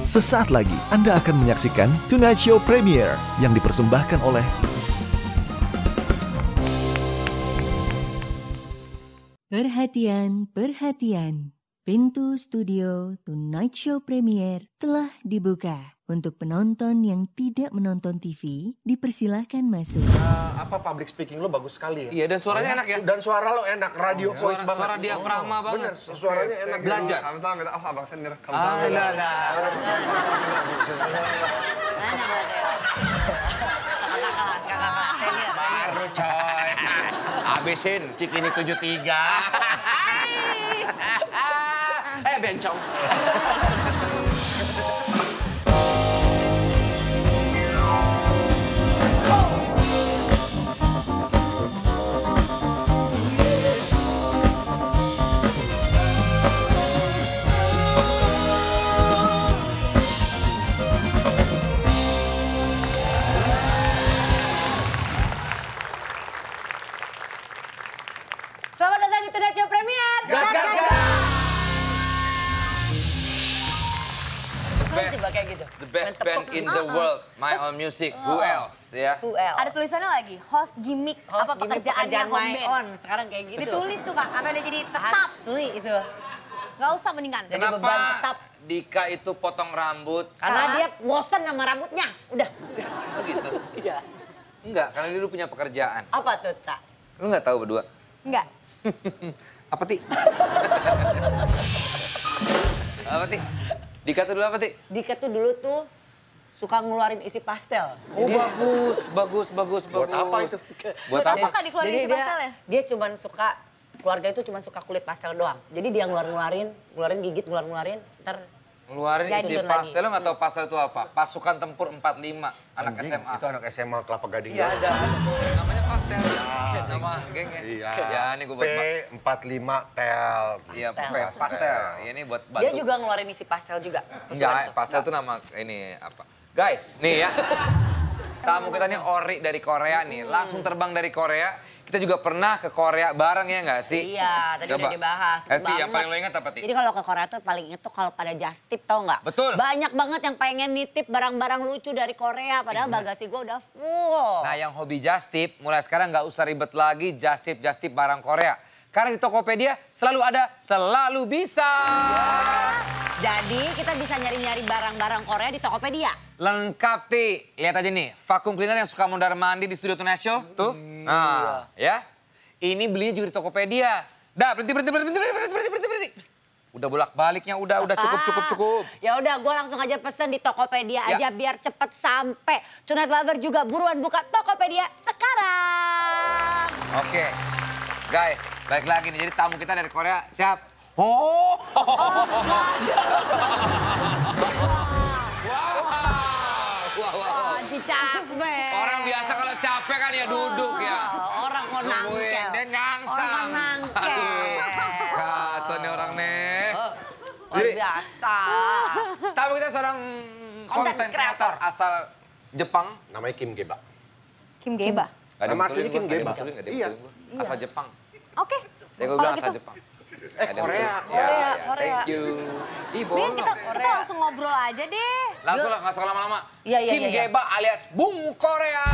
Sesaat lagi Anda akan menyaksikan Tonight Show Premiere yang dipersembahkan oleh Perhatian, perhatian. Pintu studio Tonight Show Premiere telah dibuka. Untuk penonton yang tidak menonton TV, dipersilahkan masuk. Public speaking lo bagus sekali ya. Iya, dan suaranya enak ya. Dan suara lo enak, radio voice banget. Suara diafragma banget. Bener, suaranya enak. Belajar. 감사합니다. abang sendiri. 감사합니다. Baru coy. Habisin. Cikini 73. Bencong. Selamat datang di Tonight Show Premiere. Gas, gas, gas. Coba kayak gitu. The best band in the world, My Own Music. Who else? Ya. Who else? Ada tulisannya lagi, host gimmick Host apa gimmick pekerjaannya pekerjaan home my band. own. Sekarang kayak gitu. Ditulis tuh Kak, apa udah jadi tetap. Asli itu. Gak usah mendingan. Jadi beban tetap. Kenapa Dika itu potong rambut? Karena dia bosan sama rambutnya. Udah. Oh gitu? Iya. Enggak, karena dia dulu punya pekerjaan. Apa tuh, Tak? Lu nggak tahu berdua? Enggak. Apa, Ti? Apa, Ti? Dika tuh dulu apa, Ti? Dika tuh dulu tuh suka ngeluarin isi pastel. Oh, bagus. Buat apa itu? Buat apa? Kak dikeluarin Jadi isi pastel ya? dia cuman suka, keluarga itu cuman suka kulit pastel doang. Jadi dia ngeluarin gigit, ngeluarin, ntar Ngeluarin Jadi isi susun pastel, lagi. lo nggak tahu pastel itu apa? Pasukan Tempur 45, anak Anjing, SMA. Itu anak SMA Kelapa Gading. Iya ada. Namanya pastel. Nama gengnya. Iya. Ya ini gue buat P45 tel. Iya, pastel. Ya, ini buat bantu. dia juga ngeluarin isi pastel juga. Enggak, pastel itu nama ini apa? Guys, nih ya. Tamu kita nih Ori dari Korea nih, langsung terbang dari Korea. Kita juga pernah ke Korea bareng ya nggak sih? Iya, tadi udah dibahas. Esti, yang Banget. paling lo ingat apa, Ti? Jadi kalau ke Korea tuh paling itu kalau pada just tip tau nggak? Betul. Banyak banget yang pengen nitip barang-barang lucu dari Korea, padahal bagasi gue udah full. Nah, yang hobi just tip, mulai sekarang nggak usah ribet lagi just tip barang Korea. Karena di Tokopedia selalu ada, selalu bisa. Jadi kita bisa nyari-nyari barang-barang Korea di Tokopedia. Lengkap, Ti. Lihat aja nih, vakum cleaner yang suka mondar-mandir di studio Tonight Show. Tuh. Nah, ya. Ini belinya juga di Tokopedia. Dah, berhenti. Udah bolak-baliknya, udah cukup. Ya udah, gue langsung aja pesen di Tokopedia Ya. aja biar cepet sampai. Tonight Lover juga buruan buka Tokopedia sekarang. Oke. Guys, balik lagi nih. Jadi tamu kita dari Korea, siap? Oh. Wah, cicak, Orang biasa kalau capek kan ya duduk ya. Orang mau nangkel. Dia nyangsang. Orang nangkel. Kacau nih orang nih. Luar Jadi, biasa. tamu kita seorang Content konten creator. kreator asal Jepang. Namanya Kim Geba. Kim Geba. Nggak Nama aslinya Kim Geba. Iya. Iya. Asal Jepang. Oke. Ya gue Kalau bilang gitu. asal Jepang. Ada yang Korea. betul. Ya, Korea. thank you. Ih, Mending bohong. kita langsung ngobrol aja deh. Langsung lah, nggak usah lama-lama. Iya. Kim Geba alias Bung Korea.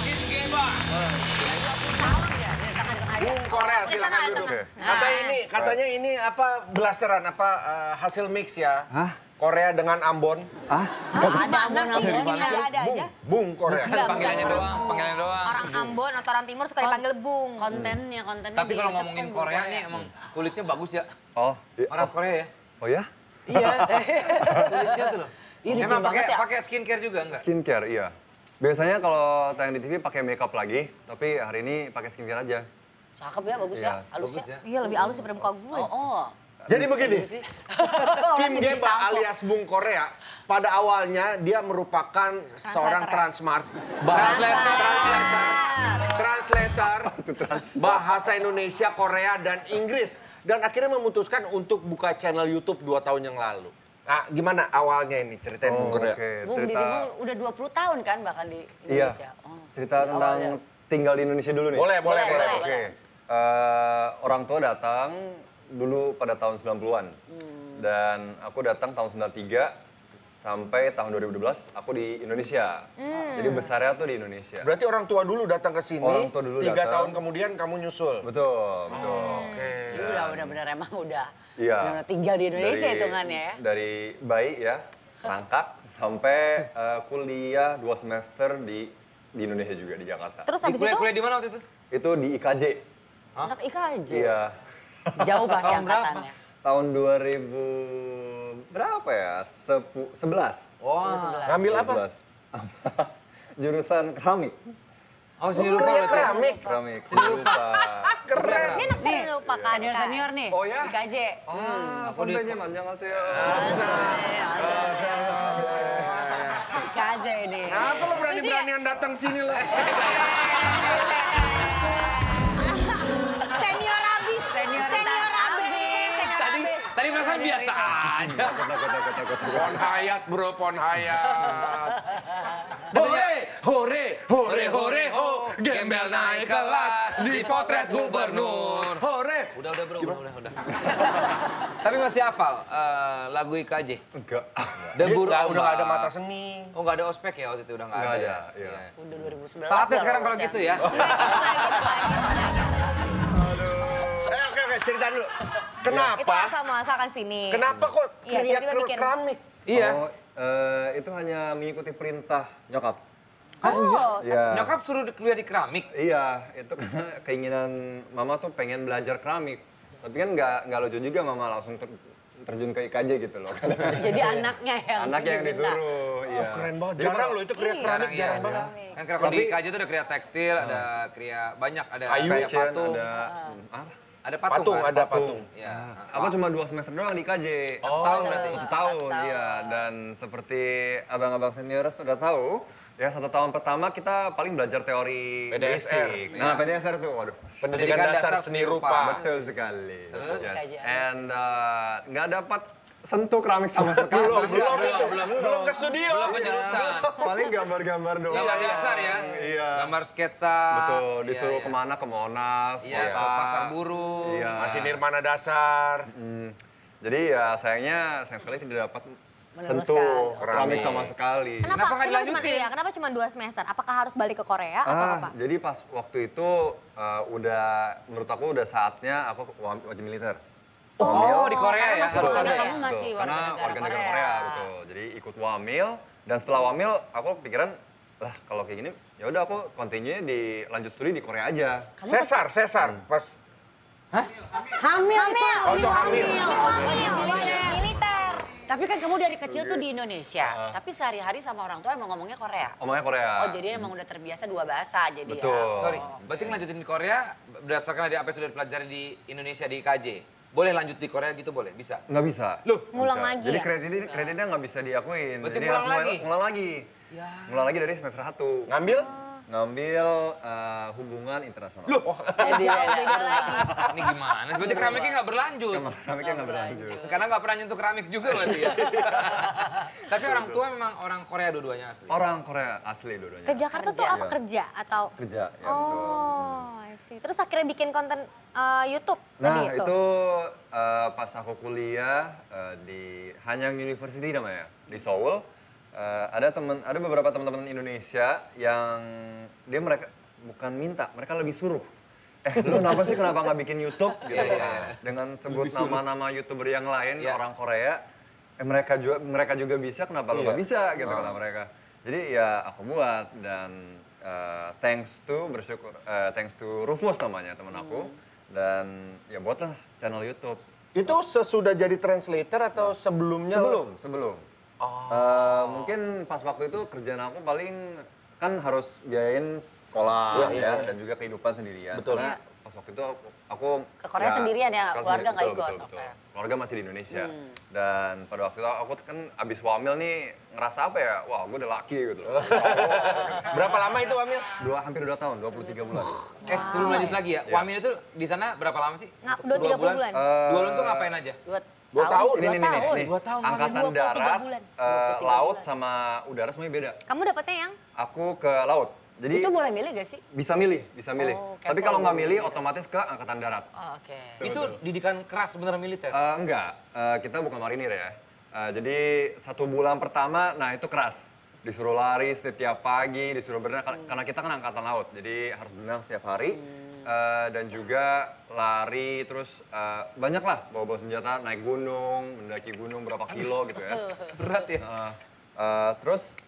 Kim Geba. Bung Korea, silakan duduk. Katanya ini apa blasteran, hasil mix ya? Korea dengan Ambon. Ada Ini ada aja. Bung Korea. Panggilannya doang. Orang Ambon atau orang Timur suka dipanggil Bung. kontennya. Tapi kalau dia ngomongin tetep Korea Bung nih emang kulitnya bagus ya. Oh, Orang Korea ya. oh ya? Iya. Kulitnya tuh loh. Ih, licin Emang banget ya. pakai skincare juga enggak? Skincare, iya. Biasanya kalau tayang di TV pakai makeup lagi, tapi hari ini pakai skincare aja. Cakep ya, bagus Iya, ya, halus Bagus ya. ya. Iya lebih halus daripada muka gue. Oh. Jadi begini, Sih. Kim Geba alias Bung Korea, pada awalnya dia merupakan seorang transmart, translator bahasa Indonesia, Korea, dan Inggris. Dan akhirnya memutuskan untuk buka channel YouTube 2 tahun yang lalu. Gimana awalnya ini ceritain Bung Korea? Bung, dirimu udah 20 tahun kan bahkan di Iya, Indonesia? cerita tentang tinggal di Indonesia dulu nih. Boleh. Oke. Orang tua datang dulu pada tahun 90-an. Dan aku datang tahun 93 sampai tahun 2012 aku di Indonesia. Jadi besarnya tuh di Indonesia. Berarti orang tua dulu datang ke sini, Orang tua dulu 3 datang. tahun kemudian kamu nyusul. Betul. Jadi udah benar-benar emang udah Iya. benar-benar tinggal di Indonesia hitungannya ya. Dari bayi ya, rangkak sampai kuliah 2 semester di Indonesia juga di Jakarta. Terus habis itu? Kuliah di mana waktu itu? Itu di IKJ. Anak IKJ. Iya. Jauh pasti Tahun berapa? angkatannya. Tahun 2000 berapa ya? 11. Wah. Ngambil apa? 11. Jurusan keramik. Oh, seni rupa berarti. Keramik. Keramik, seni rupa. Keren. Ini anak seni lupa kan? Senior nih. Oh ya? IKJ. Sampai 안녕하세요. IKJ ini. Apa lo berani-beranian datang sini lo? Senior abis. Senior abis. Tadi perasaan biasa aja. Takut. Pon Hayat bro, Pon Hayat. Hore, ho. Gembel naik kelas di potret gubernur. Hore. Udah bro, udah. Tapi masih hafal lagu IKJ? Enggak. Debur Udah Ombak. nggak ada mata seni. Oh, nggak ada ospek ya waktu itu, udah nggak Nggak ada. ada, iya. Udah 2019. Saatnya udah sekarang lolos kalau gitu ya. Oke, cerita dulu. Itu Kenapa? asal muasalkan sini. Kenapa kok Iya, teriak tiba-tiba bikin. keramik? Iya. Oh, itu hanya mengikuti perintah nyokap. Oh, Iya. Nyokap suruh kuliah di keramik. Iya, itu karena keinginan mama tuh pengen belajar keramik. Tapi kan nggak lucu juga mama langsung terjun ke IKJ gitu loh. Jadi anaknya yang Anaknya yang diminta. disuruh. Iya. Keren banget. Jarang loh itu kriya keramik, Iya. jarang banget. Kan kalau di IKJ itu ada kriya tekstil, ada kriya banyak, ada Kayu. kriya Fashion, patung. apa? Ada patung, kan? Ada patung. Iya. Aku cuma 2 semester doang di IKJ. Tahun berarti. 1 tahun, iya. Dan seperti abang-abang senior sudah tahu, ya 1 tahun pertama kita paling belajar teori PDSR. basic. Nah, PDSR tuh, waduh. Pendidikan dasar seni rupa. Betul sekali. Terus? Yes. And nggak dapat sentuh keramik sama sekali. Belum ke studio. Belum penjurusan. Paling gambar-gambar doang. Gambar dasar ya. Iya. Gambar sketsa. Betul, disuruh Iya. kemana, ke Monas, Iya, ke kota. pasar burung. Iya. Masih nirmana dasar. Jadi ya sayang sekali tidak dapat Meneruskan. sentuh keramik Keramik. sama sekali. Kenapa nggak dilanjutin? Iya, kenapa cuma 2 semester? Apakah harus balik ke Korea atau apa? Jadi pas waktu itu menurut aku udah saatnya aku wajib militer. Oh, di Korea ya. Karena Harus ada ya. kamu masih Betul, karena warga negara Korea. Korea. Betul. Jadi ikut wamil dan setelah wamil aku pikiran lah kalau kayak gini ya udah aku continue di lanjut studi di Korea aja. Sesar. Pas Hamil. Oh, itu hamil. Militer. Tapi kan kamu dari kecil tuh di Indonesia. Tapi sehari-hari sama orang tua emang ngomongnya Korea. Omongnya Korea. Oh, jadi emang udah terbiasa 2 bahasa jadi Betul. ya. Sorry, berarti ngelanjutin di Korea berdasarkan dari apa yang sudah dipelajari di Indonesia di IKJ. Boleh lanjut di Korea gitu boleh? Bisa? Nggak bisa. Ngulang Bisa. lagi Jadi ya? kreditnya nggak bisa diakuin. Berarti Jadi ngulang harus lagi? Ngulang lagi. Ya. Ngulang lagi dari semester 1. ngambil. Ngambil hubungan internasional. Jadi beda lagi. Ini gimana? Berarti keramiknya nggak berlanjut. Keramiknya nggak berlanjut. Karena nggak pernah nyentuh keramik juga berarti ya. Tapi orang tua memang orang Korea dua-duanya asli. Orang Korea asli dua-duanya. Ke Jakarta tuh apa kerja atau? Kerja, ya betul. Oh, I see. Terus akhirnya bikin konten YouTube Nah, tadi itu pas aku kuliah di Hanyang University namanya, di Seoul. Ada beberapa teman-teman Indonesia yang mereka bukan minta, mereka lebih suruh. Lu kenapa nggak bikin YouTube gitu? Dengan sebut nama-nama YouTuber yang lain Iya. orang Korea, mereka juga bisa, kenapa lu nggak bisa gitu kata mereka. Jadi ya aku buat dan thanks to Rufus namanya teman aku dan ya buatlah channel YouTube. Itu sesudah jadi translator atau sebelumnya? Sebelum. Mungkin pas waktu itu kerjaan aku paling kan harus biayain sekolah dan juga kehidupan sendirian. Betul. Karena pas waktu itu aku Ke Korea sendirian ya, ke keluarga nggak betul, ikut? betul. Oke. Keluarga masih di Indonesia. Dan pada waktu itu aku kan abis wamil nih ngerasa apa ya, wah gue udah laki gitu loh. Berapa lama itu hamil? Hampir 2 tahun, 23 bulan. Sebelum lanjut lagi ya, Wamil itu di sana berapa lama sih? 2-3 bulan. 2 bulan tuh ngapain aja? 2 tahun? Ini, nih. 2 tahun, Angkatan 23 darat, bulan. laut 23 sama udara semuanya beda. Kamu dapetnya yang? Aku ke laut. Jadi Itu boleh milih gak sih? bisa milih. Oh, Tapi kepo. kalau nggak milih, otomatis ke angkatan darat. Oh, oke. Itu didikan keras bener militer. Enggak, kita bukan marinir ya. Jadi 1 bulan pertama, nah itu keras. Disuruh lari setiap pagi, disuruh berenang, karena kita kan angkatan laut. Jadi harus berenang setiap hari. Dan juga lari, terus banyak lah bawa-bawa senjata, naik gunung, mendaki gunung berapa kilo gitu ya. Berat ya? Terus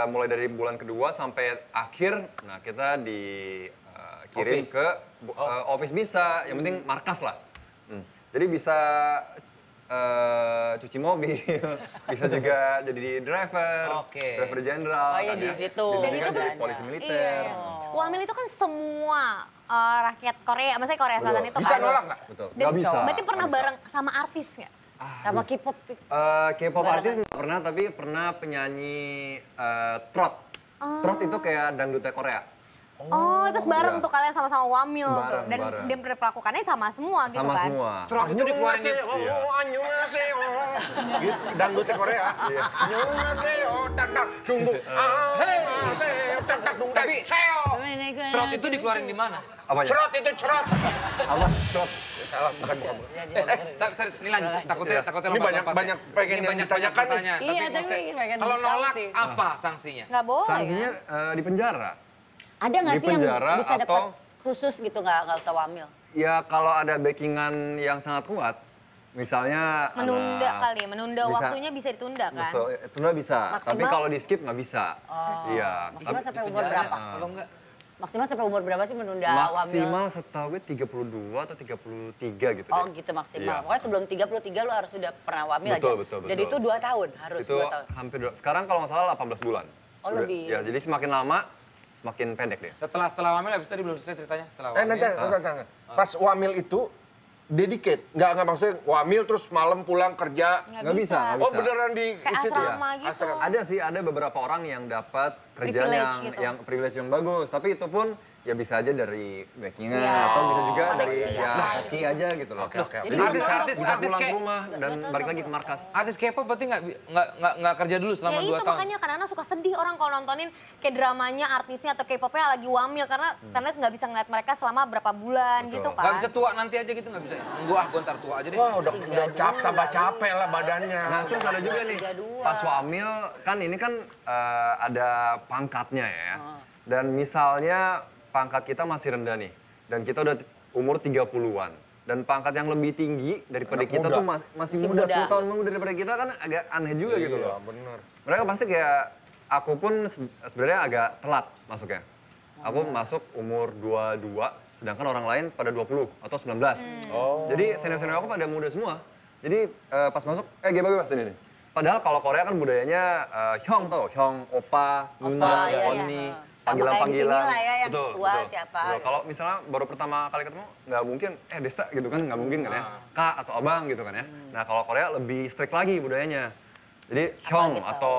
mulai dari bulan kedua sampai akhir, nah kita dikirim Office. ke office bisa, yang penting markas lah. Jadi bisa cuci mobil, bisa juga jadi driver, Oke. driver jenderal. Oh iya, kan di ya. situ. Dan itu juga jadi kerjaannya. polisi militer. Wamil itu kan semua rakyat Korea, maksudnya Korea Selatan Betul. itu Bisa harus. nolak nggak? Betul. Dan Nggak bisa. Berarti pernah nggak bisa. bareng sama artis nggak? Sama K-pop. K-pop artis nggak pernah, tapi pernah penyanyi trot. Trot itu kayak dangdutnya Korea. Oh, terus bareng Iya. tuh kalian sama-sama Wamil tuh. Bareng, Dan bareng. dia perlakukannya sama semua gitu Sama kan? semua. Trot itu dikeluarin di... Annyeonghaseyo. Gitu, dangdutnya Korea. Annyeonghaseyo, tak tak dung dung. Annyeonghaseyo, tak tak dung. Tapi Seo. trot itu dikeluarin di mana? Apanya? Cerot itu cerot. Apa? Trot. Salah, bukan. Ini lanjut, takutnya Ini banyak pengen yang ditanyakan nih. pertanyaan. Iya, Tapi tapi maksudnya, pengen kalau tahu nolak sih. apa sanksinya? Nggak boleh. Sanksinya di penjara. Ada nggak Di sih yang penjara bisa dapat atau- khusus gitu, nggak usah wamil? Ya kalau ada backingan yang sangat kuat, misalnya Menunda anak- kali, menunda bisa- waktunya bisa ditunda kan? Tunda bisa, Maksimal? tapi kalau di skip nggak bisa. Iya. Maksimal sampai umur Penjara, berapa? Kalau enggak, Maksimal sampai umur berapa sih menunda wamil? Maksimal setahu gue 32 atau 33 gitu Oh deh. gitu maksimal. Iya. Pokoknya sebelum 33 lo harus sudah pernah wamil Betul, aja. betul, Dan betul. itu 2 tahun, harus Itu 2 tahun. hampir sekarang kalau nggak salah 18 bulan. Oh, lebih. Ya, jadi semakin lama semakin pendek deh. setelah wamil habis tadi belum selesai ceritanya. Setelah wamil. Nanti. Pas Wamil itu dedicate, nggak maksudnya Wamil terus malam pulang kerja. Nggak bisa, nggak Oh bisa. beneran di Kayak situ ya? asrama gitu. Asrama. Ada sih, ada beberapa orang yang dapat kerjaan Privilege gitu. yang privilege yang bagus, tapi itu pun ya bisa aja dari backingan Iya. atau bisa juga dari koneksi ya apa hoki aja gitu loh. Oke. Jadi Artis Bisa pulang ke kayak rumah dan balik lagi ke markas. artis K-pop berarti nggak kerja dulu selama Ya 2 itu tahun. makanya kadang-kadang suka sedih orang kalau nontonin kayak dramanya artisnya atau K-popnya lagi wamil karena nggak bisa ngeliat mereka selama berapa bulan Betul. gitu Nggak kan. bisa tua nanti aja gitu, nggak bisa. Gue ntar tua aja deh. Wah udah tambah capek lah badannya. Nah terus ada juga nih, 32. pas wamil kan ini kan ada pangkatnya ya. Dan misalnya pangkat kita masih rendah nih, dan kita udah umur 30-an. Dan pangkat yang lebih tinggi daripada Anak kita muda. tuh masih muda, 10 tahun muda daripada kita kan agak aneh juga gitu Iya loh. bener. Mereka pasti kayak, aku pun sebenarnya agak telat masuknya. Aku masuk umur 22, sedangkan orang lain pada 20 atau 19. Jadi senior-senior aku pada muda semua. Jadi pas masuk, gimana sini nih. Padahal kalau Korea kan budayanya hyong tuh, hyong, opa, nuna, iya, oni, iya. Sama kayak di sini lah ya, yang tua siapa. Betul. Kalau misalnya baru pertama kali ketemu, nggak mungkin, Desta gitu kan, nggak mungkin kan ya. Kak atau abang gitu kan ya. Nah kalau Korea lebih strict lagi budayanya. Jadi hyong gitu? atau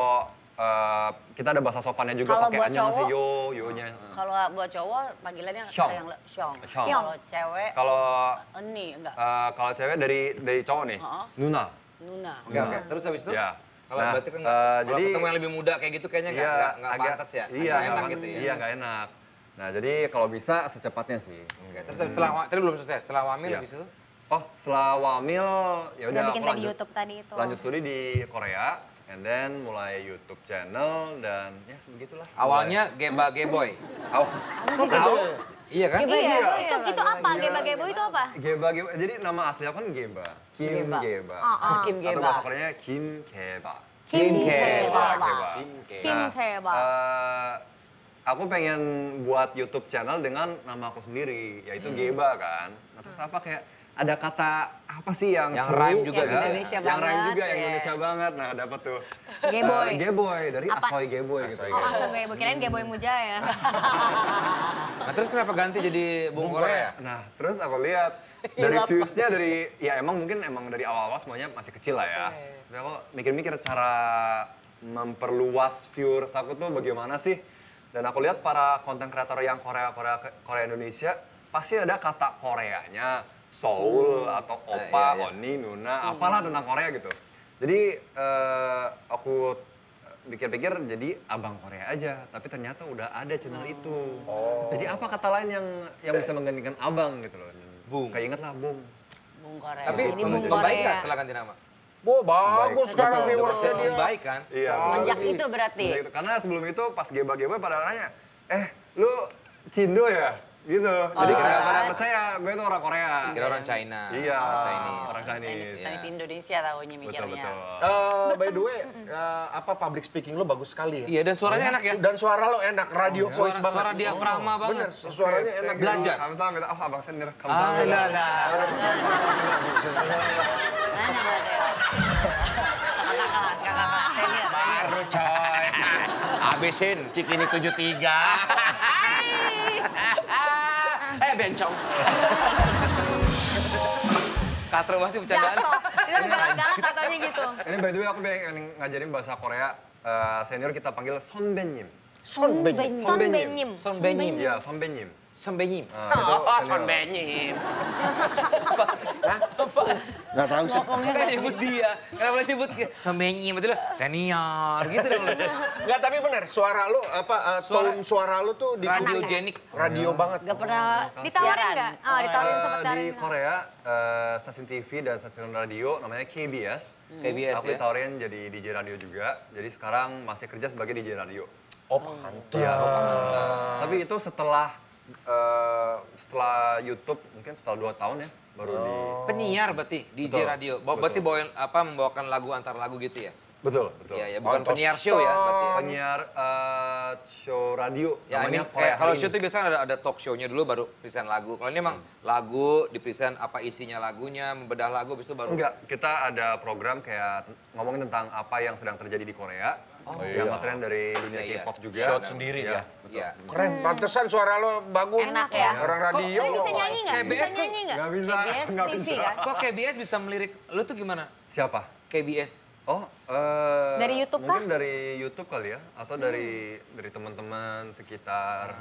kita ada bahasa sopannya juga Kalau pakai buat annyeonghaseyo, cowok? yo-nya. Kalau buat cowok panggilannya Syong. yang syong. Syong. Kalau cewek Kalau Eni enggak. kalau cewek dari cowok nih, nuna. Nuna. Oke. Terus habis itu? Ya. Kalau Nah, berarti kan kalau jadi ketemu yang lebih muda kayak gitu kayaknya nggak pantas ya? Iya, Nggak enak nggak gitu ya? Iya, nggak enak. Nah, jadi kalau bisa secepatnya sih. Oke, terus tadi belum selesai, setelah wamil Iya. habis itu? Oh, setelah wamil ya udah Udah bikin aku tadi lanjut. YouTube tadi itu. Lanjut studi di Korea, and then mulai YouTube channel dan ya begitulah. Awalnya Geboy. Tahu? Iya kan? Iya, itu apa? Geba-gebo itu apa? Geba. Jadi nama asli aku kan Geba. Kim Geba. Geba. Kim Atau Geba. bahasa Koreanya Kim Geba. Kim Geba. Geba. Kim Nah, Geba. Aku pengen buat YouTube channel dengan nama aku sendiri, yaitu Geba kan. Nah, terus apa kayak ada kata apa sih yang Yang seru, rhyme juga ya? gitu ya? Indonesia yang rhyme banget, juga, yang ya. Indonesia banget. Nah, dapat tuh. Geboy. Geboy dari Apa? Asoy Geboy gitu. Oh, asal gue kirain Geboy Mujaya. Nah terus kenapa ganti jadi Bung Korea? Nah, terus aku lihat dari views-nya dari ya emang dari awal-awal semuanya masih kecil lah ya. Tapi aku mikir-mikir cara memperluas viewers aku tuh bagaimana sih? Dan aku lihat para konten kreator yang Korea Indonesia pasti ada kata Koreanya, Soul atau Oppa, iya. Oni, Nuna, apalah tentang Korea gitu. Jadi aku pikir-pikir jadi abang Korea aja, tapi ternyata udah ada channel itu. Jadi apa kata lain yang bisa menggantikan abang gitu loh. Bung. Kayak inget lah Bung. Bung Korea. Tapi Ini Bung membaik nggak Korea. setelah ganti nama? Wah, bagus sekarang Betul, rewardnya dia. Membaik kan? Iya. Semenjak itu berarti. Semenjak itu. Karena sebelum itu pas geba-geba pada nanya, lu Cindo ya? Gitu. Jadi kayak pada percaya gue itu orang Korea. Kira orang China. Iya, Chinese. orang Chinese. Chinese Indonesia tahunya Betul, mikirnya. betul. By the way, public speaking lo bagus sekali ya. Iya, dan suaranya enak ya. Dan suara lo enak, radio voice banget. Suara diafragma banget. Bener, suaranya enak. Belajar. Kamsahamnida. Oh, abang senior. Ah, Kamsahamida. lah. Nanya berarti. Kakak kelas, senior. Baru coy. Habisin. Cikini 73. Bencong. Katro pasti bercandaan. Jatuh. Itu galak-galak katanya gitu. Ini by the way aku pengen ngajarin bahasa Korea. Senior kita panggil 선배님. Sonbenyim. Sonbenyim. Sonbenyim. Iya, 선배님. Sonbenyim. Sonbenyim. Nggak tahu sih. Kan nyebut dia. Kenapa nyebut Sonbenyim? Betul senior gitu dong. Nggak, tapi bener, suara lo, tone suara lo tuh di Radiogenik. radio banget. Gak pernah Ditawarin nggak? Oh, ditawarin sempet Di tawarin. Korea, stasiun TV dan stasiun radio namanya KBS. KBS Aku ya. ditawarin jadi DJ radio juga. Jadi sekarang masih kerja sebagai DJ radio. Oh, pantes. Iya, tapi itu setelah YouTube, mungkin setelah 2 tahun ya, baru di... Penyiar berarti DJ Betul, radio. betul. Berarti membawakan lagu antar lagu gitu ya? Betul, betul. Iya, ya bukan Pantesan. penyiar show ya berarti. Ya? Penyiar show radio, Ya, namanya ini Korea kayak kalau Hari show Ini. itu biasanya ada talk show-nya dulu baru present lagu. Kalau ini emang lagu, di present apa isinya lagunya, membedah lagu, habis itu baru... Enggak, kita ada program kayak ngomongin tentang apa yang sedang terjadi di Korea. Yang ngetren dari dunia Iya, iya. K-pop juga. Shot sendiri Iya, ya. betul. Iya. Keren, pantesan suara lo bagus. Enak ya. Orang radio. Tapi bisa nyanyi nggak? Bisa KBS nyanyi nggak? Nggak bisa, KBS nggak TV bisa. kan? Kok KBS bisa melirik? Lu tuh gimana? Siapa? KBS. Oh, Dari YouTube mungkin dari YouTube kali ya, atau dari teman-teman sekitar.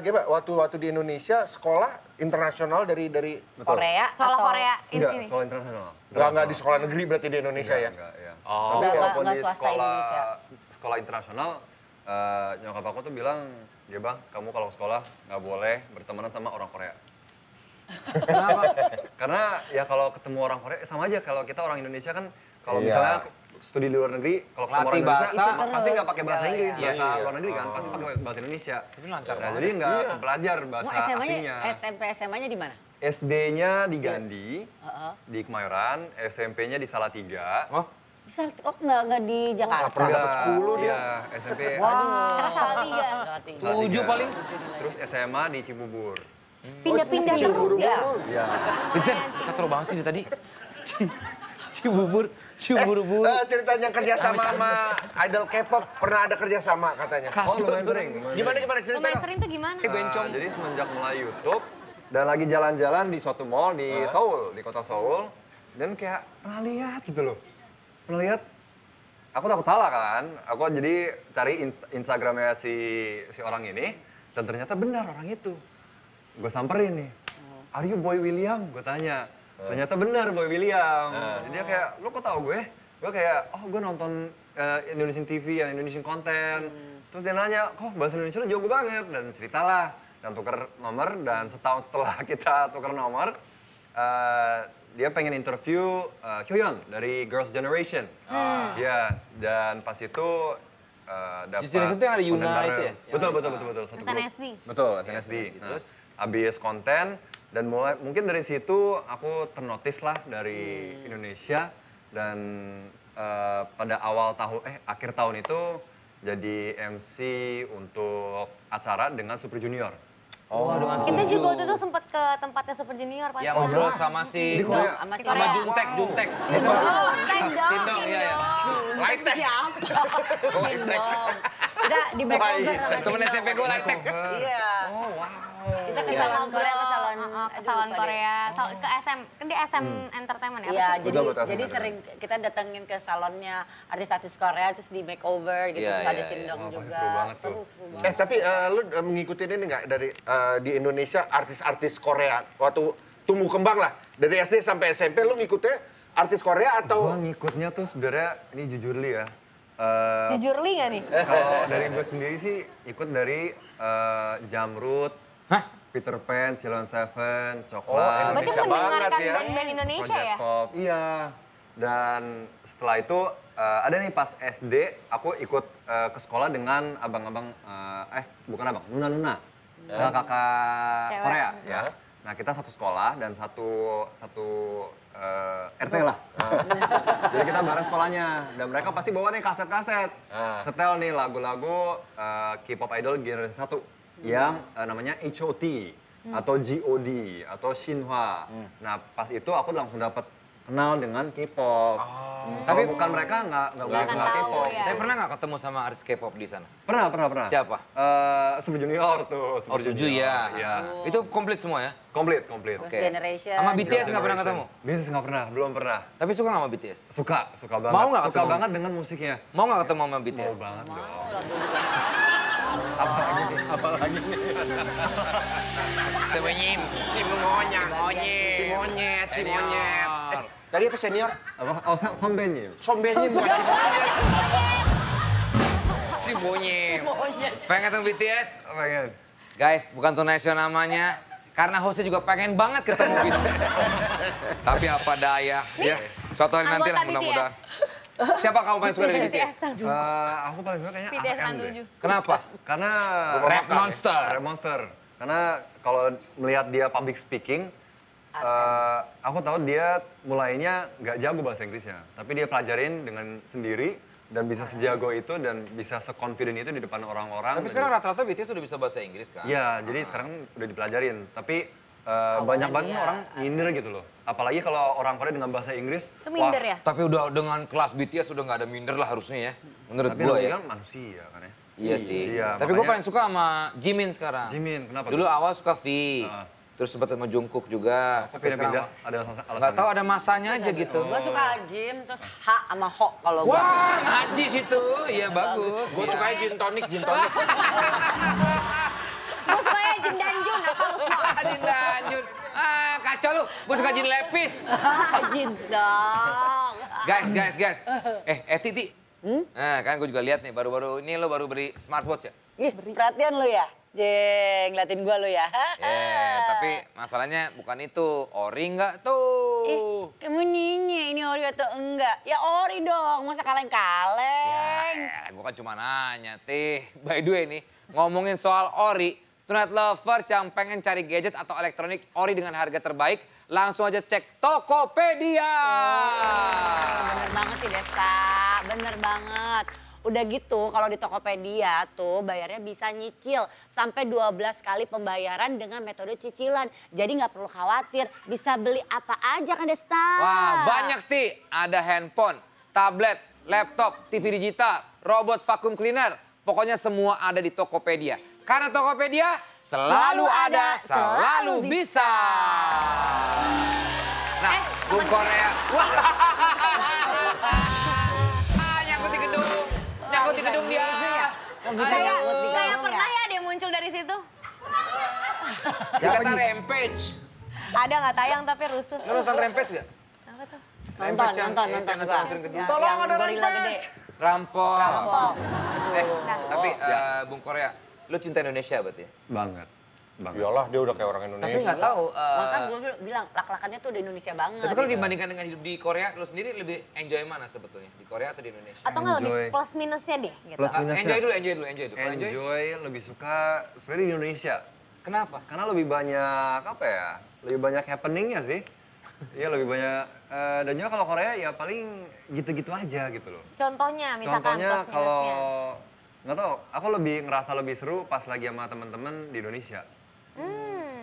Gimana? Waktu di Indonesia sekolah internasional dari Korea Soal atau Korea Enggak, ini. sekolah internasional. nggak di sekolah negeri berarti di Indonesia ya? Enggak, ya. Oh. Tapi Nggak, walaupun nggak di swasta Indonesia. sekolah internasional, nyokap aku tuh bilang, ya bang, kamu kalau sekolah nggak boleh bertemanan sama orang Korea. Kenapa? Karena ya kalau ketemu orang Korea sama aja kalau kita orang Indonesia kan kalau Iya. misalnya studi di luar negeri kalau ketemu orang Latih Indonesia bahasa. itu pasti nggak pakai bahasa Inggris, Iya, bahasa iya. luar negeri kan, pasti pakai bahasa Indonesia. Tapi lancar Nah, banget jadi ya. nggak belajar bahasa Mau SMA-nya, asingnya. SMP SMA-nya di mana? SD-nya di Gandhi, di Kemayoran, SMP-nya di Salatiga. Oh, Bisa, nggak di Jakarta? Dapat 10 dia. Iya, SMP. Karena salah tiga. Salatiga. 7 paling. Terus SMA di Cibubur. Pindah-pindah terus ya. Iya. Vincent, katro banget sih dari tadi. Cibubur. Ceritanya kerja sama idol K-pop, pernah ada kerja sama katanya. Oh, lumayan sering. Gimana cerita? Lumayan sering tuh gimana? Jadi semenjak mulai YouTube dan lagi jalan-jalan di suatu mall di Seoul, di kota Seoul, dan kayak pernah lihat gitu loh. Pernah lihat, aku takut salah kan. Aku jadi cari Instagramnya si orang ini, dan ternyata benar orang itu. Gue samperin nih, are you Boy William? Gue tanya. Ternyata benar Boy William. Jadi dia kayak, lo kok tahu gue? Gue kayak, oh gue nonton Indonesian TV, yang Indonesian konten. Terus dia nanya, kok bahasa Indonesia lo jago banget? Dan ceritalah, dan tuker nomor. Dan setahun setelah kita tuker nomor, dia pengen interview Hyoyeon dari Girls' Generation. Iya, dan pas itu dapat Girls' Generation itu yang ada Yuna konten itu bareng. ya? Betul. Satu grup. SNSD. Betul, SNSD. Nah, habis konten, dan mulai mungkin dari situ aku ternotis lah dari Indonesia, dan pada akhir tahun itu jadi MC untuk acara dengan Super Junior. Oh, dengan Kita setuju. juga waktu itu sempat ke tempatnya Super Junior pas. Yang ngobrol sama si... Di Korea? Sama si Sama Korea. Juntek. Oh, Sindong. Sindong, iya, iya. Light tech. Siapa? Sindong. Kita di makeover sama Temen Sindong. SMP gue like tech. Iya. Oh, wow. Kita ke Kita salon ngobrol Korea, ke salon... ke salon Korea, ke SM, kan di SM Entertainment ya? Iya, apa sih? Betul, jadi betul. sering kita datengin ke salonnya artis-artis Korea, terus di makeover gitu, Iya, terus ada iya, Sindong iya. Wah, juga. pasti seru banget tuh. Seru banget. Tapi lu mengikutin ini nggak dari di Indonesia artis-artis Korea waktu tumbuh kembang lah. Dari SD sampai SMP lu ngikutnya artis Korea atau? Gua ngikutnya tuh sebenarnya ini jujur li ya. Jujur li nggak nih? Kalau dari gue sendiri sih ikut dari Jamrut, Peter Pan, Ceylon Seven, Coklat, Berarti Indonesia banget mendengarkan ya. band-band Indonesia Project ya? Pop. Iya. Dan setelah itu ada nih pas SD aku ikut ke sekolah dengan abang-abang bukan abang, nuna-nuna. Kakak Cewek. Korea ya. Nah, kita satu sekolah dan satu RT lah. Jadi kita bareng sekolahnya dan mereka pasti bawa nih kaset-kaset. Setel nih lagu-lagu K-pop idol generasi 1 yang namanya HOT atau GOD atau Shinhwa. Nah, pas itu aku langsung dapat kenal dengan K-pop. Tapi bukan mereka nggak boleh akan kenal tahu K-pop. ya. Tapi pernah nggak ketemu sama artis K-pop di sana? Pernah. Siapa? Super Junior tuh. Oh, Suju ya. Iya. Itu komplit semua ya? Komplit. First Generation. Sama BTS nggak pernah ketemu? BTS nggak pernah, belum pernah. Tapi suka nggak sama BTS? Suka banget. Mau nggak Suka ketemu? banget dengan musiknya. Mau nggak ketemu sama BTS? Mau banget dong. Apalagi nih. Sebenyim. Si monyet. Tadi apa senior? Apa? Oh, 선배님. Sombenya bukan si monyet. Si Bonyim. Pengen ketemu BTS? Pengen. Guys, bukan Tonight Show namanya. Karena hostnya juga pengen banget ketemu BTS. Tapi apa daya. Ya, suatu hari nanti lah Anggota mudah-mudahan. BTS. Siapa kamu paling suka dari BTS? BTS langsung. Aku paling suka kayaknya BTS RM deh. 67. Kenapa? Karena Rap Monster. Rap Monster. Karena kalau melihat dia public speaking, aku tahu dia mulainya nggak jago bahasa Inggrisnya, tapi dia pelajarin dengan sendiri dan bisa sejago itu dan bisa seconfident itu di depan orang-orang. Tapi sekarang rata-rata BTS sudah bisa bahasa Inggris kan? Iya, jadi sekarang udah dipelajarin. Tapi banyak banget orang minder gitu loh. Apalagi kalau orang Korea dengan bahasa Inggris. Itu minder ya? Tapi udah dengan kelas BTS udah nggak ada minder lah harusnya ya. Menurut Tapi gue namanya ya. kan manusia kan ya. Iya sih. Iya, Tapi gue makanya- paling suka sama Jimin sekarang. Jimin, kenapa Dulu tuh? awal suka V. Terus sempat sama Jungkook juga. Kok Tapi pindah-pindah? sekarang Ada alasan? nggak tahu ada masanya aja gitu. Gue suka Jim, terus H sama Ho kalau gue. Wah, najis itu. Iya bagus. Gue suka gin tonic. Gue sukanya Jin dan Jun, apa lu semua? Jin lanjut. Ah, kacau lu. Gue suka Jin Lepis. Jeans dong. Guys. Titi. Nah, kan gue juga lihat nih baru-baru ini lo baru beli smartwatch ya? Ih, perhatian lu ya. Jeng, ngeliatin gue lu ya. Tapi masalahnya bukan itu. Ori nggak tuh? Kamu nanya ini ori atau enggak? Ya ori dong, masa kaleng-kaleng. Ya, gue kan cuma nanya, Tih. By the way nih, ngomongin soal ori, Tonight Lovers yang pengen cari gadget atau elektronik ori dengan harga terbaik, langsung aja cek Tokopedia. Bener banget sih Desta, bener banget. Udah gitu kalau di Tokopedia tuh bayarnya bisa nyicil sampai 12 kali pembayaran dengan metode cicilan. Jadi nggak perlu khawatir, bisa beli apa aja kan Desta. Wah, banyak Ti. Ada handphone, tablet, laptop, TV digital, robot vacuum cleaner. Pokoknya semua ada di Tokopedia. Karena Tokopedia selalu ada, selalu bisa. Nah, Bung Korea. Wah, nyangkut di gedung dia. Kayak pernah ya dia muncul dari situ. Dikata Rampage. Ada nggak tayang tapi rusuh. Lu nonton Rampage gak? Apa tuh? Nonton juga. Hancurin gedung. Tolong ada gorila gede. Rampok. Tapi Bung Korea, lu cinta Indonesia berarti ya? Banget. Iyalah dia udah kayak orang Tapi Indonesia. nggak tahu. Maka gue bilang lak-lakannya tuh di Indonesia banget. Tapi kalau gitu. dibandingkan dengan hidup di Korea, lu sendiri lebih enjoy mana sebetulnya? Di Korea atau di Indonesia? Atau nggak lebih Enjoy. plus minusnya deh gitu. Plus minusnya. Enjoy dulu. Kalau Enjoy lebih suka sebenarnya di Indonesia. Kenapa? Karena lebih banyak apa ya? Lebih banyak happeningnya sih. Iya lebih banyak. Dan juga kalau Korea ya paling gitu-gitu aja gitu loh. Contohnya misalkan Contohnya plus kalau minusnya. nggak tahu, aku ngerasa lebih seru pas lagi sama teman-teman di Indonesia.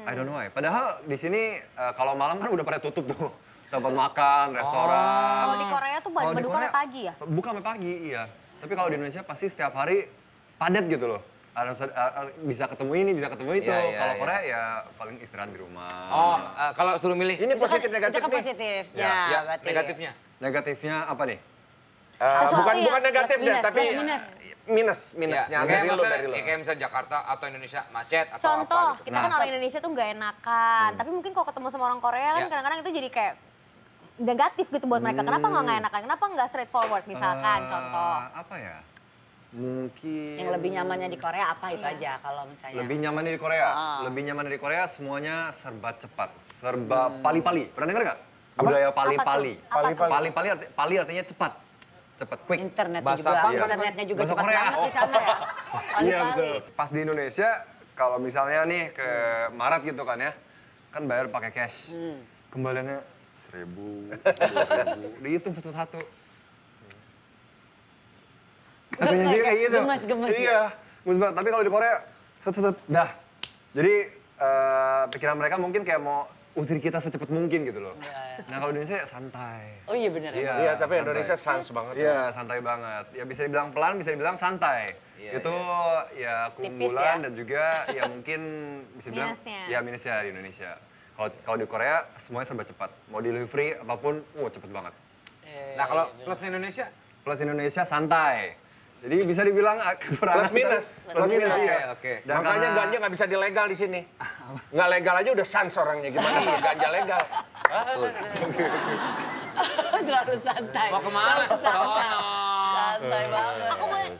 I don't know why. Padahal di sini kalau malam kan udah pada tutup tuh. Tempat makan, restoran. Kalau di Korea tuh Kalau di buka Korea, sampai pagi ya? Buka sampai pagi, iya. Tapi kalau di Indonesia pasti setiap hari padat gitu loh. Bisa ketemu ini, bisa ketemu itu. Iya, Kalau iya. Korea ya paling istirahat di rumah. Oh, kalau suruh milih. Ini positif Itu negatif kan nih. positifnya Ya, berarti. negatifnya. Negatifnya apa nih? Sesuatu Bukan yang negatif plus deh, minus, tapi plus minus. minusnya kayak dari lo. kayak misalnya Jakarta atau Indonesia macet atau Contoh, apa gitu. kita kan orang Indonesia tuh nggak enakan. Tapi mungkin kalau ketemu sama orang Korea kan kadang-kadang itu jadi kayak negatif gitu buat mereka. Kenapa nggak enakan? Kenapa nggak straightforward misalkan contoh? Apa ya? Mungkin... Yang lebih nyamannya di Korea apa itu aja kalau misalnya? Lebih nyaman di Korea? Lebih nyaman di Korea semuanya serba cepat. Serba pali-pali. Pernah dengar nggak? Budaya pali-pali. Pali artinya cepat. Cepat, quick. Internetnya juga cepat banget di sana ya. Iya betul. Pas di Indonesia, kalau misalnya nih ke Maret gitu kan ya, kan bayar pakai cash. Kembaliannya 1.000, 2.000, dihitung satu-satu. Katanya juga kayak gitu. Gemes iya, gemes banget. Tapi kalau di Korea, dah. Jadi pikiran mereka mungkin kayak mau usir kita secepat mungkin gitu loh. Nah kalau di Indonesia santai. Oh iya benar ya. Iya, tapi Indonesia sans banget. Iya, santai banget. Ya bisa dibilang pelan, bisa dibilang santai. Itu ya keunggulan dan juga ya mungkin bisa dibilang minusnya di Indonesia. Kalau di Korea semuanya serba cepat. Mau delivery apapun, cepet banget. Nah kalau plus Indonesia? Plus Indonesia santai. Jadi bisa dibilang Plus minus. Iya. Oke. Makanya ganja nggak bisa dilegal di sini. Nggak legal aja udah sans orangnya. Gimana ganja legal? Terlalu santai. Mau kemana? Santai banget. Aku boleh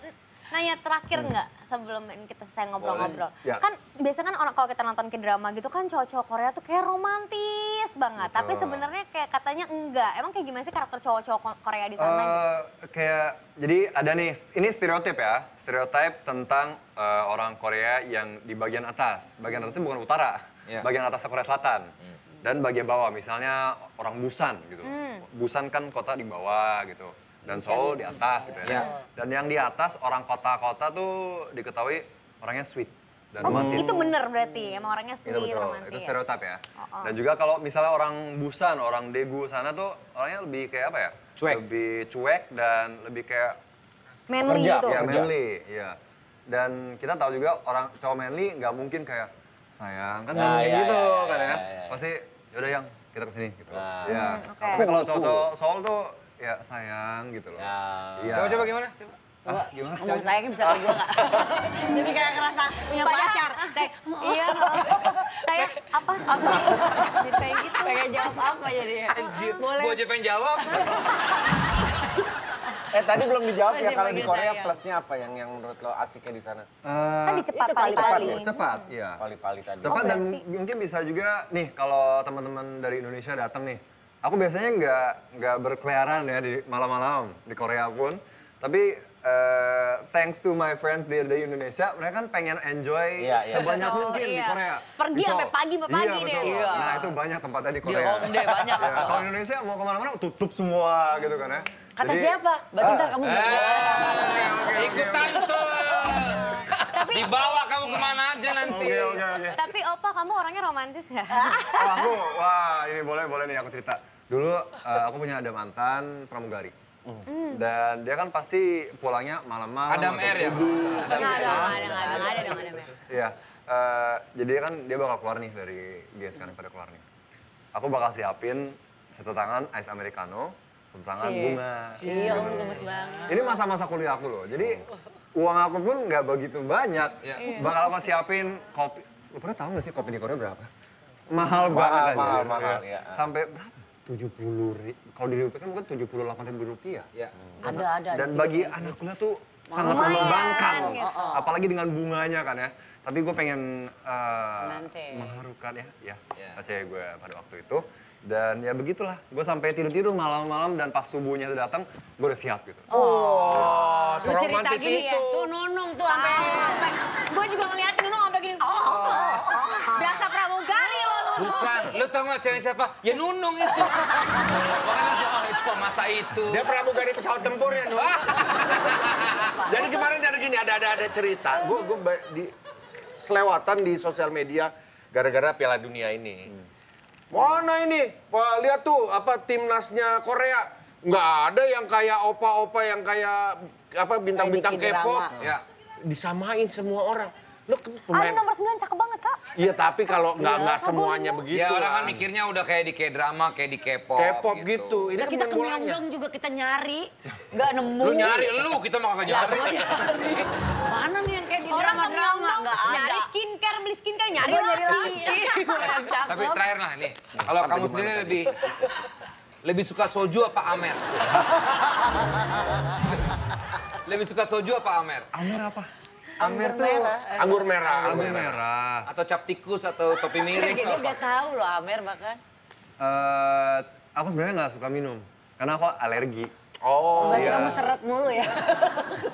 nanya terakhir nggak sebelum kita selesai ngobrol-ngobrol? Ya. Kan biasanya kan kalau kita nonton ke drama gitu kan cowok-cowok Korea tuh kayak romantis banget. Tapi sebenarnya kayak katanya enggak. Emang kayak gimana sih karakter cowok-cowok Korea di sana? Jadi ada nih, ini stereotip ya. Stereotip tentang orang Korea yang di bagian atas. Bagian atasnya bukan utara. Bagian atasnya Korea Selatan. Dan bagian bawah, misalnya orang Busan gitu. Busan kan kota di bawah gitu. Dan Seoul di atas gitu ya. Dan yang di atas orang kota-kota tuh diketahui orangnya sweet dan romantis. Itu bener berarti, emang orangnya Itu sweet, betul, romantis. itu stereotip ya. Dan juga kalau misalnya orang Busan, orang Daegu sana tuh orangnya lebih kayak apa ya? Cuek. Lebih cuek dan lebih kayak Manly gitu. ya manly, iya. Dan kita tahu juga orang cowok manly nggak mungkin kayak sayang, kan nggak mungkin gitu kan ya. Pasti yaudah yang kita kesini gitu. Ya. Tapi kalau cowok-cowok Seoul tuh ya sayang gitu loh. Iya. Coba gimana? Coba. Gimana? Ngomong sayangnya bisa ke gue nggak? Jadi kayak ngerasa punya pacar. Iya, saya apa? Jadi kayak gitu. Pengen jawab apa jadinya? Boleh. Gue aja pengen jawab. Tadi belum dijawab ya kalau di Dia Korea sayang. plusnya apa yang menurut lo asiknya di sana? Tadi cepat itu pali-pali. Cepat, iya. Pali-pali tadi. Cepat dan mungkin bisa juga nih kalau teman-teman dari Indonesia datang nih. Aku biasanya nggak berkeliaran ya di malam-malam di Korea pun. Tapi thanks to my friends di Indonesia, mereka kan pengen enjoy sebanyak mungkin di Korea. Pergi Di sampai Seoul. pagi Iya, deh. betul. Iya. Nah itu banyak tempatnya di Di Korea. Hongdae banyak. Ya, kalau di Indonesia mau kemana-mana tutup semua gitu kan ya. Kata Jadi, siapa? Berarti ntar kamu Ikutan tuh. Dibawa kamu kemana aja nanti. Oke. Tapi Opa, kamu orangnya romantis ya? Wah ini boleh nih aku cerita. Dulu aku punya ada mantan pramugari. Dan dia kan pasti pulangnya malam-malam. Adam atau R ya? subuh. Nggak ada dong. Iya. Jadi kan dia bakal keluar nih dari GS kan pada keluar nih. Aku bakal siapin satu tangan ice americano, satu tangan bunga. Iya, gemes banget. Ini masa-masa kuliah aku loh. Jadi uang aku pun nggak begitu banyak. Bakal aku siapin kopi. Lu pernah tahu nggak sih kopi di Korea berapa? Mahal banget aja. mahal, ya. Sampai berapa? 70.000. Kalau dirupiahkan mungkin 78.000 rupiah. Iya. Ada. Dan bagi anak kuliah tuh sangat Lumayan, membangkang. gitu. Apalagi dengan bunganya kan ya. Tapi gue pengen Romantis. mengharukan ya cewek gue pada waktu itu. Dan ya begitulah, gue sampai tidur-tidur malam-malam dan pas subuhnya itu datang, gue udah siap gitu. Lu cerita Seromantis gini ya? Tuh nunung tuh sampai Gue juga ngeliatin Nunung sampai gini. Berasa pramugari lo Nunung. Bukan, lu tau gak cewek siapa? Ya Nunung itu. Makanya langsung, itu kok masa itu. Dia pramugari pesawat tempur ya, Nun. Jadi kemarin ada gini, ada cerita. Gue selewatan di sosial media gara-gara Piala Dunia ini. Mana ini? Wah, lihat tuh apa timnasnya Korea. Nggak ada yang kayak opa-opa yang kayak apa bintang-bintang bikin K-pop. drama. Ya. Disamain semua orang. Lu Ali nomor 9 cakep banget, Kak. Iya, tapi kalau nggak semuanya begitu. Ya orang kan lah. mikirnya udah kayak di K-drama, kayak di K-pop. K-pop gitu. Ini Nah, kan kita ke bolanya. Myeongdong juga kita nyari, nggak nemu. Lu nyari, kita mah kagak Ya, nyari. gua nyari. Mana nih yang kayak di Orang ke drama-drama? Myeongdong Nggak ada. nyari skincare, beli skincare, nyari Gua nyari lagi. lagi. Gua yang cakep. Tapi terakhir lah nih, kalau kamu sendiri lebih suka soju apa Amer? Lebih suka soju apa Amer? Amer apa? Amer tuh Anggur merah. Anggur merah. atau cap tikus atau topi miring. Dia nggak tahu loh Amer bahkan. Aku sebenarnya nggak suka minum karena aku alergi. Oh, Berarti iya. kamu seret mulu ya.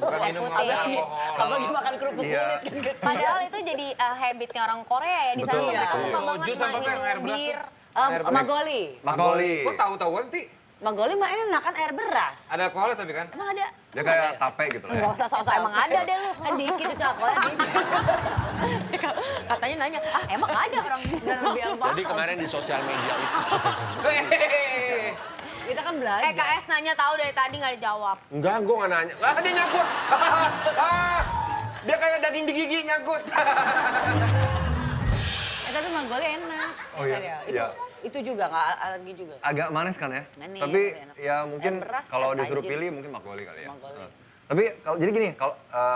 Bukan minum putih. alkohol. Apalagi makan kerupuk Iya. kulit kan. Padahal itu jadi habitnya orang Korea ya. Di sana Betul, tuh mereka betul. suka banget Soju sama apa yang air minum beras bir. tuh? Magoli. Makoli. Kok tahu-tahuan, Ti? Magoli mah enak kan air beras. Ada alkoholnya tapi kan? Emang ada? Dia kayak tape gitu lah ya. Enggak usah sok-sok emang ada deh lu. Kan dikit itu alkoholnya dikit. Katanya nanya, emang ada orang Dan lebih apa? Jadi kemarin di sosial media itu. Hehehe. Kita kan belajar. KS nanya tahu dari tadi nggak dijawab. Enggak, gue nggak nanya. Ah, dia nyangkut. Dia kayak daging di gigi nyangkut. Tapi Magoli enak. Oh iya, Ya, iya. Itu juga nggak alergi juga. Agak manis kan ya? Manis, Tapi enak. ya mungkin Air beras, kalau air disuruh tajin. pilih mungkin makoli kali ya. Makoli. Tapi jadi gini,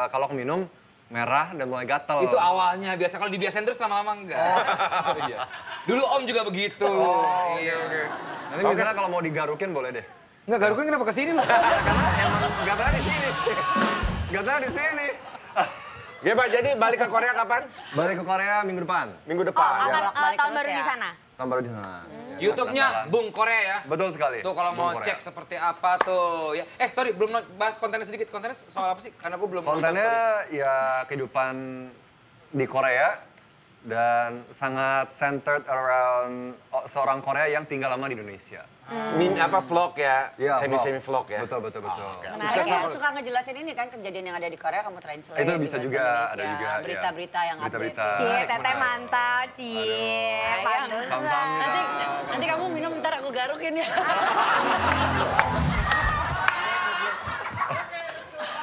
kalau aku minum merah dan mulai gatel. Itu awalnya biasa, kalau dibiasain terus lama-lama enggak. Oh iya. Dulu Om juga begitu. Iya. Nanti misalnya kalau mau digarukin boleh deh. Enggak, garukin kenapa ke sini lu? Karena emang gatalnya di sini. Gatalnya di sini. Ya, Pak, jadi balik ke Korea kapan? Balik ke Korea minggu depan. Minggu depan. Bolak-balik Tahun terus baru ya? di sana. Tahun baru di sana. YouTube-nya Bung Korea ya. Betul sekali. Tuh kalau mau Bung Korea. cek seperti apa tuh ya. Sorry, belum bahas kontennya sedikit. Kontennya soal apa sih? Karena aku belum Kontennya ya kehidupan di Korea dan sangat centered around seorang Korea yang tinggal lama di Indonesia. Vlog ya? Iya, Semi vlog ya? Betul. Menarik ya, suka ngejelasin ini kan kejadian yang ada di Korea kamu translate. Itu bisa di bahasa juga, Indonesia, ada juga, ya. berita-berita yang Berita-berita. update. Cie, Menarik, teteh menarik. mantap, Cie. Sayang. Pantesan. Nanti kamu minum ntar aku garukin ya.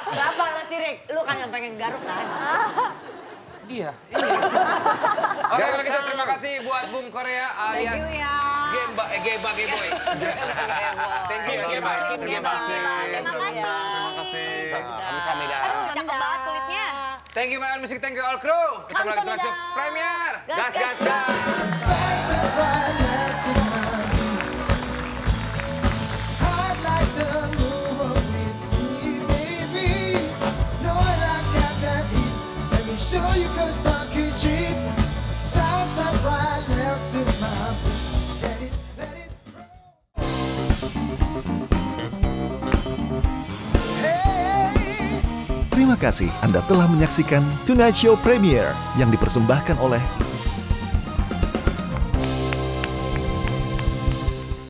Kenapa lah Sirik? Lu kan yang pengen garuk kan? Iya. Oke, kalau gitu terima kasih buat Bung Korea alias Thank you ya. Geba Geboy. Thank you ya Geba. Terima kasih. Terima kasih. Terima kasih. Kamsahamnida. Aduh, cakep banget kulitnya. Thank you My Own Music, thank you all crew. Ketemu lagi di Trans Show Premier. Gas, gas, gas. Show you can start cheap. Side step right, left in my book. Let it Terima kasih Anda telah menyaksikan Tonight Show Premier yang dipersembahkan oleh